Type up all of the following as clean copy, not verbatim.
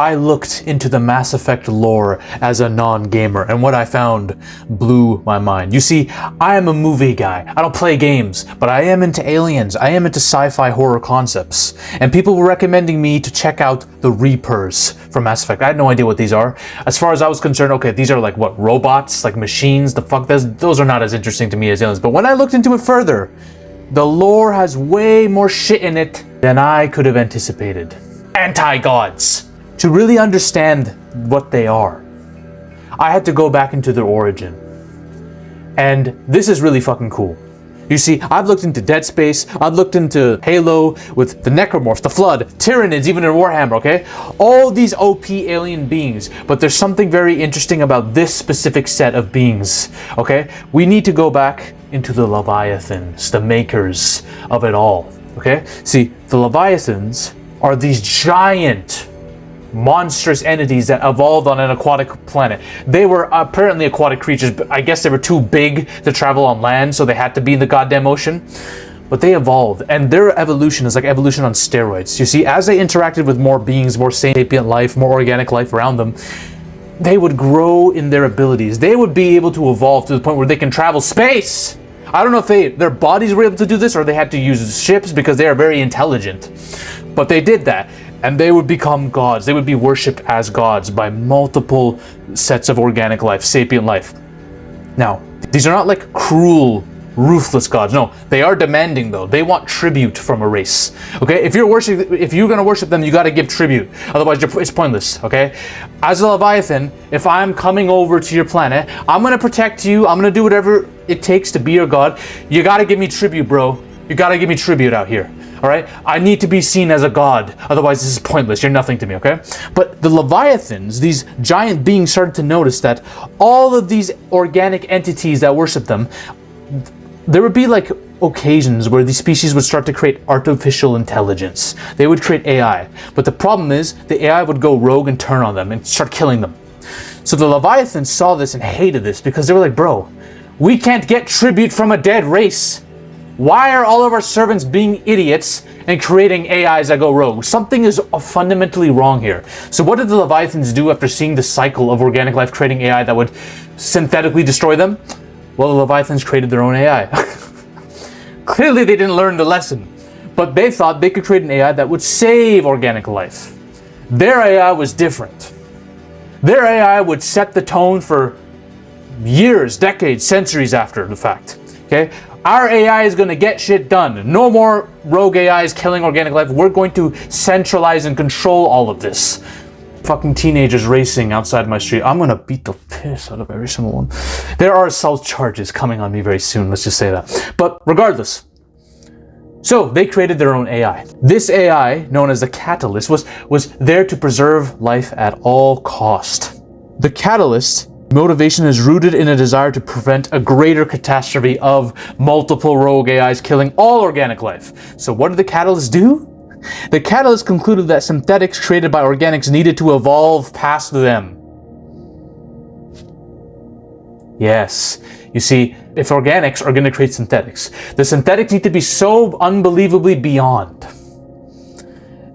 I looked into the Mass Effect lore as a non-gamer, and what I found blew my mind. You see, I am a movie guy. I don't play games, but I am into aliens. I am into sci-fi horror concepts. And people were recommending me to check out the Reapers from Mass Effect. I had no idea what these are. As far as I was concerned, okay, these are like what, robots? Like machines? The fuck? Those are not as interesting to me as aliens. But when I looked into it further, the lore has way more shit in it than I could have anticipated. Anti-gods. To really understand what they are, I had to go back into their origin. And this is really fucking cool. You see, I've looked into Dead Space, I've looked into Halo with the Necromorphs, the Flood, Tyranids, even in Warhammer, okay? All these OP alien beings, but there's something very interesting about this specific set of beings, okay? We need to go back into the Leviathans, the makers of it all, okay? See, the Leviathans are these giant monstrous entities that evolved on an aquatic planet. They were apparently aquatic creatures, but I guess they were too big to travel on land, so they had to be in the goddamn ocean. But they evolved, and their evolution is like evolution on steroids. You see, as they interacted with more beings, more sapient life, more organic life around them, they would grow in their abilities. They would be able to evolve to the point where they can travel space. I don't know if their bodies were able to do this or they had to use ships because they are very intelligent. But they did that. And they would become gods. They would be worshipped as gods by multiple sets of organic life, sapient life. Now, these are not like cruel, ruthless gods. No, they are demanding though. They want tribute from a race. Okay, if you're gonna worship them, you gotta give tribute. Otherwise, it's pointless. Okay, as a Leviathan, if I'm coming over to your planet, I'm gonna protect you. I'm gonna do whatever it takes to be your god. You gotta give me tribute, bro. You gotta give me tribute out here. All right, I need to be seen as a god. Otherwise, this is pointless. You're nothing to me, okay? But the Leviathans, these giant beings, started to notice that all of these organic entities that worship them, there would be like occasions where these species would start to create artificial intelligence. They would create AI. But the problem is, the AI would go rogue and turn on them and start killing them. So the Leviathans saw this and hated this because they were like, bro, we can't get tribute from a dead race. Why are all of our servants being idiots and creating AIs that go rogue? Something is fundamentally wrong here. So what did the Leviathans do after seeing the cycle of organic life creating AI that would synthetically destroy them? Well, the Leviathans created their own AI. Clearly they didn't learn the lesson, but they thought they could create an AI that would save organic life. Their AI was different. Their AI would set the tone for years, decades, centuries after the fact. Okay? Our AI is going to get shit done. No more rogue AIs killing organic life. We're going to centralize and control all of this. Fucking teenagers racing outside my street. I'm going to beat the piss out of every single one. There are assault charges coming on me very soon. Let's just say that. But regardless. So they created their own AI. This AI, known as the Catalyst, was there to preserve life at all cost. The Catalyst motivation is rooted in a desire to prevent a greater catastrophe of multiple rogue AIs killing all organic life. So what did the Catalyst do? The Catalyst concluded that synthetics created by organics needed to evolve past them. Yes. You see, if organics are going to create synthetics, the synthetics need to be so unbelievably beyond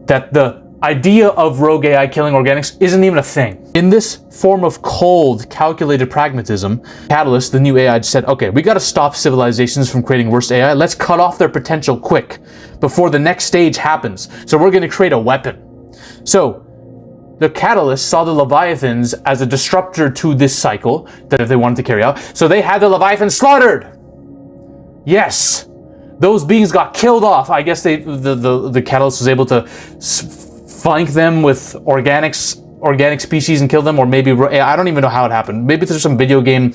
that the idea of rogue AI killing organics isn't even a thing. In this form of cold, calculated pragmatism, Catalyst, the new AI, said, okay, we gotta stop civilizations from creating worse AI. Let's cut off their potential quick before the next stage happens. So we're gonna create a weapon. So the Catalyst saw the Leviathans as a disruptor to this cycle that they wanted to carry out. So they had the Leviathans slaughtered. Yes, those beings got killed off. I guess the Catalyst was able to flank them with organic species and kill them, or maybe, I don't even know how it happened. Maybe there's some video game,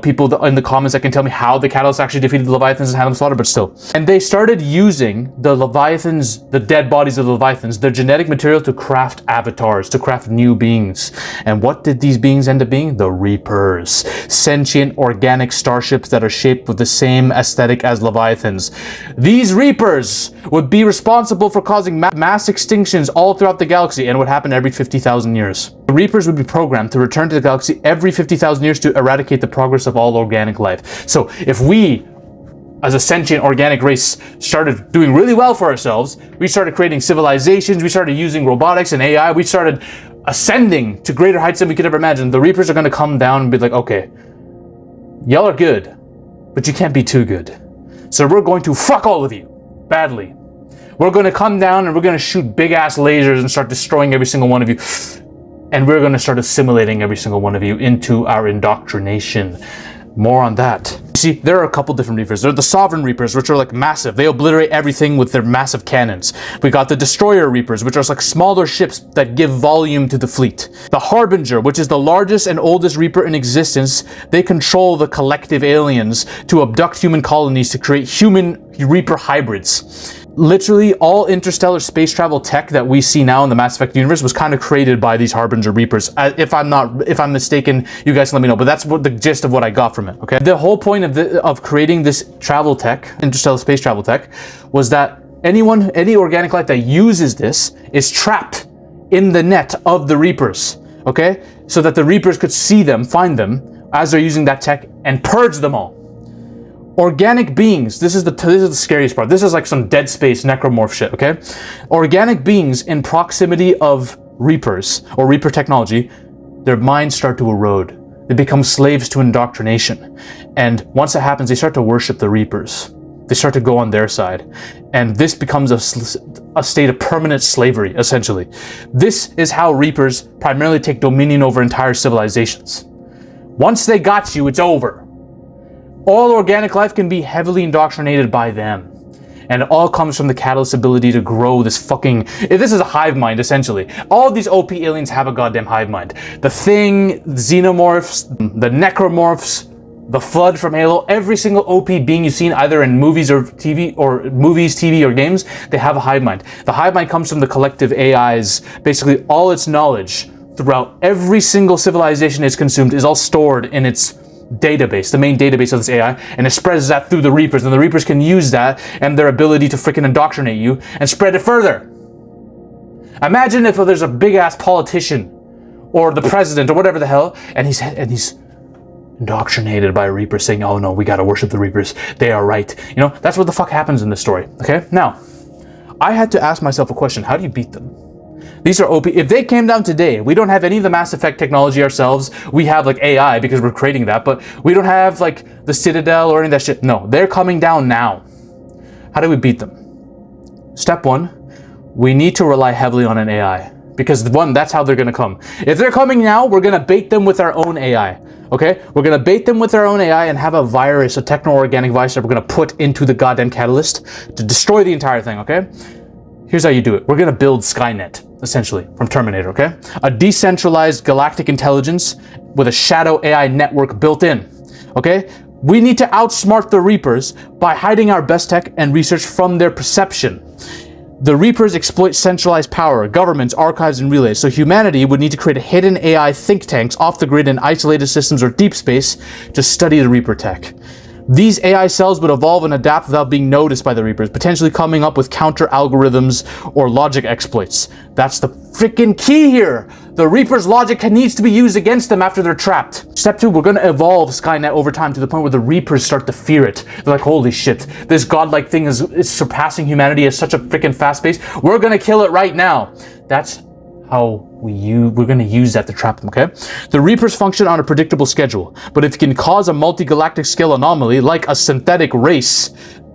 people in the comments that can tell me how the Catalyst actually defeated the Leviathans and had them slaughtered, but still. And they started using the Leviathans, the dead bodies of the Leviathans, their genetic material to craft avatars, to craft new beings. And what did these beings end up being? The Reapers. Sentient organic starships that are shaped with the same aesthetic as Leviathans. These Reapers would be responsible for causing mass extinctions all throughout the galaxy, and it would happen every 50,000 years. The Reapers would be programmed to return to the galaxy every 50,000 years to eradicate the progress of all organic life. So if we, as a sentient organic race, started doing really well for ourselves, we started creating civilizations, we started using robotics and AI, we started ascending to greater heights than we could ever imagine. The Reapers are going to come down and be like, okay, y'all are good, but you can't be too good. So we're going to fuck all of you badly. We're going to come down and we're going to shoot big ass lasers and start destroying every single one of you. And we're going to start assimilating every single one of you into our indoctrination. More on that. See, there are a couple different Reapers. There are the Sovereign Reapers, which are like massive. They obliterate everything with their massive cannons. We got the Destroyer Reapers, which are like smaller ships that give volume to the fleet. The Harbinger, which is the largest and oldest Reaper in existence. They control the collective aliens to abduct human colonies to create human Reaper hybrids. Literally all interstellar space travel tech that we see now in the Mass Effect universe was kind of created by these Harbinger Reapers. If I'm mistaken, you guys can let me know, but that's what the gist of what I got from it, okay? The whole point of creating this travel tech, interstellar space travel tech, was that any organic life that uses this is trapped in the net of the Reapers, okay? So that the Reapers could see them, find them, as they're using that tech, and purge them all. Organic beings, this is the scariest part. This is like some Dead Space necromorph shit, okay? Organic beings in proximity of Reapers, or Reaper technology, their minds start to erode. They become slaves to indoctrination. And once that happens, they start to worship the Reapers. They start to go on their side. And this becomes a state of permanent slavery, essentially. This is how Reapers primarily take dominion over entire civilizations. Once they got you, it's over. All organic life can be heavily indoctrinated by them. And it all comes from the Catalyst's ability to grow this fucking... This is a hive mind, essentially. All these OP aliens have a goddamn hive mind. The Thing, the Xenomorphs, the Necromorphs, the Flood from Halo, every single OP being you've seen either in movies or TV, or games, they have a hive mind. The hive mind comes from the collective AIs. Basically, all its knowledge throughout every single civilization it's consumed is all stored in its database, the main database of this AI, and it spreads that through the Reapers, and the Reapers can use that and their ability to freaking indoctrinate you and spread it further. Imagine if there's a big ass politician or the president or whatever the hell, and he's indoctrinated by Reapers saying, oh no, we gotta worship the Reapers, they are right. You know, that's what the fuck happens in this story, okay? Now, I had to ask myself a question: how do you beat them? These are OP. If they came down today, we don't have any of the Mass Effect technology ourselves. We have like AI because we're creating that, but we don't have like the Citadel or any of that shit. No, they're coming down now. How do we beat them? Step one, we need to rely heavily on an AI. Because one, that's how they're gonna come. If they're coming now, we're gonna bait them with our own AI. Okay? We're gonna bait them with our own AI and have a virus, a techno-organic virus that we're gonna put into the goddamn Catalyst to destroy the entire thing, okay? Here's how you do it. We're gonna build Skynet, essentially, from Terminator, okay? A decentralized galactic intelligence with a shadow AI network built in, okay? We need to outsmart the Reapers by hiding our best tech and research from their perception. The Reapers exploit centralized power, governments, archives, and relays, so humanity would need to create a hidden AI think tanks off the grid in isolated systems or deep space to study the Reaper tech. These AI cells would evolve and adapt without being noticed by the Reapers, potentially coming up with counter algorithms or logic exploits. That's the freaking key here. The Reapers' logic needs to be used against them after they're trapped. Step two, we're going to evolve Skynet over time to the point where the Reapers start to fear it. They're like, holy shit, this godlike thing is surpassing humanity at such a freaking fast pace. We're going to kill it right now. That's how we're going to use that to trap them, okay? The Reapers function on a predictable schedule, but if you can cause a multi-galactic scale anomaly, like a synthetic race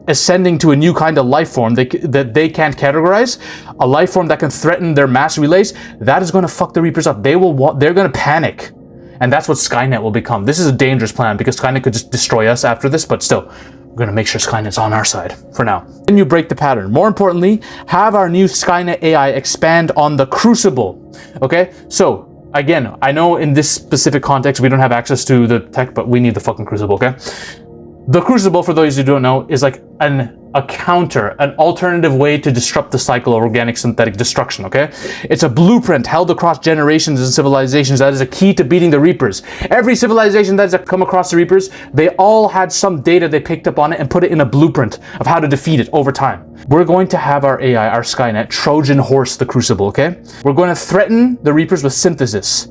ascending to a new kind of life form that they can't categorize, a life form that can threaten their mass relays, that is going to fuck the Reapers up. They're going to panic. And that's what Skynet will become. This is a dangerous plan because Skynet could just destroy us after this, but still, we're going to make sure Skynet's on our side for now. Then you break the pattern. More importantly, have our new Skynet AI expand on the Crucible. Okay? So, again, I know in this specific context we don't have access to the tech, but we need the fucking Crucible, okay? The Crucible, for those who don't know, is like a counter, an alternative way to disrupt the cycle of organic synthetic destruction, okay? It's a blueprint held across generations and civilizations that is a key to beating the Reapers. Every civilization that's come across the Reapers, they all had some data they picked up on it and put it in a blueprint of how to defeat it over time. We're going to have our AI, our Skynet, Trojan horse the Crucible, okay? We're going to threaten the Reapers with synthesis.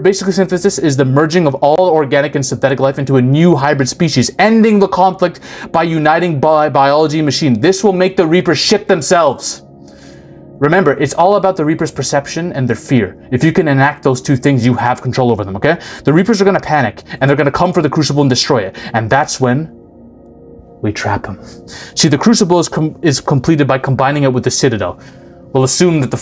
Basically, synthesis is the merging of all organic and synthetic life into a new hybrid species, ending the conflict by uniting biology and machine. This will make the Reapers shit themselves. Remember, it's all about the Reaper's perception and their fear. If you can enact those two things, you have control over them, okay? The Reapers are going to panic, and they're going to come for the Crucible and destroy it. And that's when we trap them. See, the Crucible is completed by combining it with the Citadel. We'll assume that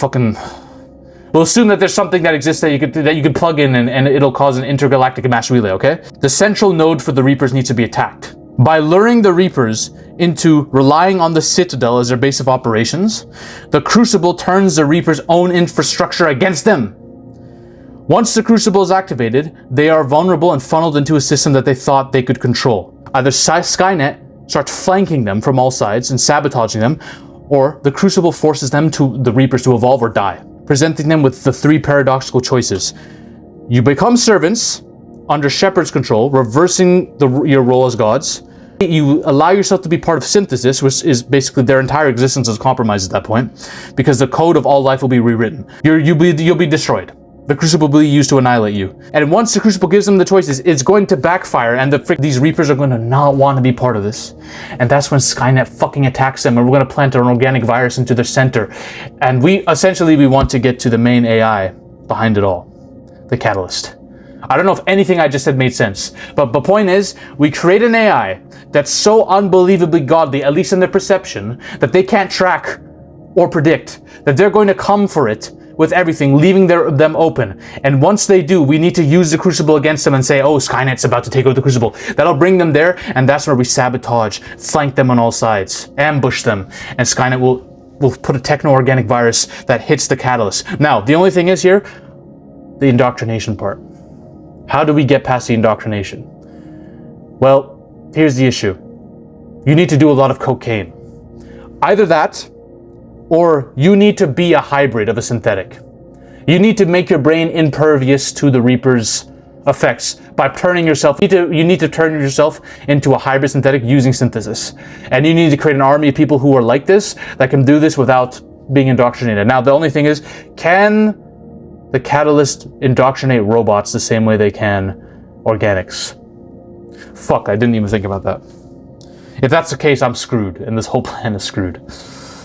there's something that exists that you could plug in and it'll cause an intergalactic mass relay, okay? The central node for the Reapers needs to be attacked. By luring the Reapers into relying on the Citadel as their base of operations, the Crucible turns the Reapers' own infrastructure against them. Once the Crucible is activated, they are vulnerable and funneled into a system that they thought they could control. Either Skynet starts flanking them from all sides and sabotaging them, or the Crucible forces the Reapers to evolve or die, presenting them with the three paradoxical choices. You become servants under Shepard's control, reversing your role as gods. You allow yourself to be part of Synthesis, which is basically their entire existence is compromised at that point, because the code of all life will be rewritten. You'll be destroyed. The Crucible will be used to annihilate you. And once the Crucible gives them the choices, it's going to backfire, and these Reapers are going to not want to be part of this. And that's when Skynet fucking attacks them, and we're going to plant an organic virus into their center. And we want to get to the main AI behind it all, the Catalyst. I don't know if anything I just said made sense, but the point is, we create an AI that's so unbelievably godly, at least in their perception, that they can't track or predict, that they're going to come for it with everything, leaving them open. And once they do, we need to use the Crucible against them and say, oh, Skynet's about to take over the Crucible. That'll bring them there, and that's where we sabotage, flank them on all sides, ambush them, and Skynet will put a techno-organic virus that hits the Catalyst. Now, the only thing is here, the indoctrination part. How do we get past the indoctrination? Well, here's the issue. You need to do a lot of cocaine. Either that, or you need to be a hybrid of a synthetic. You need to make your brain impervious to the Reaper's effects by turning yourself. You need to turn yourself into a hybrid synthetic using synthesis. And you need to create an army of people who are like this, that can do this without being indoctrinated. Now, the only thing is, can the Catalyst indoctrinate robots the same way they can organics? Fuck, I didn't even think about that. If that's the case, I'm screwed, and this whole plan is screwed.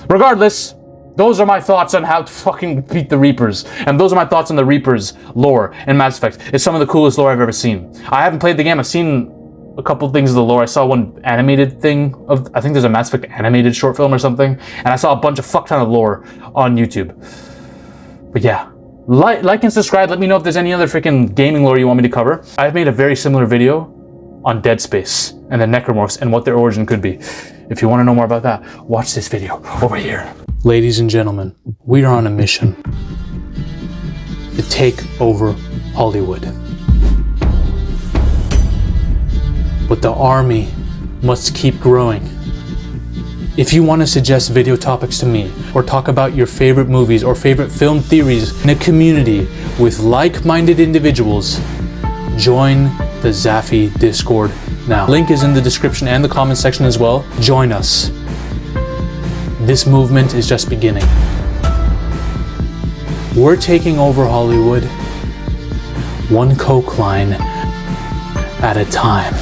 Regardless, those are my thoughts on how to fucking beat the Reapers, and those are my thoughts on the Reapers lore in Mass Effect. It's some of the coolest lore I've ever seen. I haven't played the game, I've seen a couple things of the lore. I saw one animated thing I think there's a Mass Effect animated short film or something, and I saw a bunch of fuck ton of lore on YouTube. But yeah. Like and subscribe. Let me know if there's any other freaking gaming lore you want me to cover. I've made a very similar video on Dead Space and the Necromorphs and what their origin could be. If you want to know more about that, watch this video over here. Ladies and gentlemen, we are on a mission to take over Hollywood. But the army must keep growing. If you want to suggest video topics to me, or talk about your favorite movies or favorite film theories in a community with like-minded individuals, join the Zafy Discord now. Link is in the description and the comment section as well. Join us. This movement is just beginning. We're taking over Hollywood, one coke line at a time.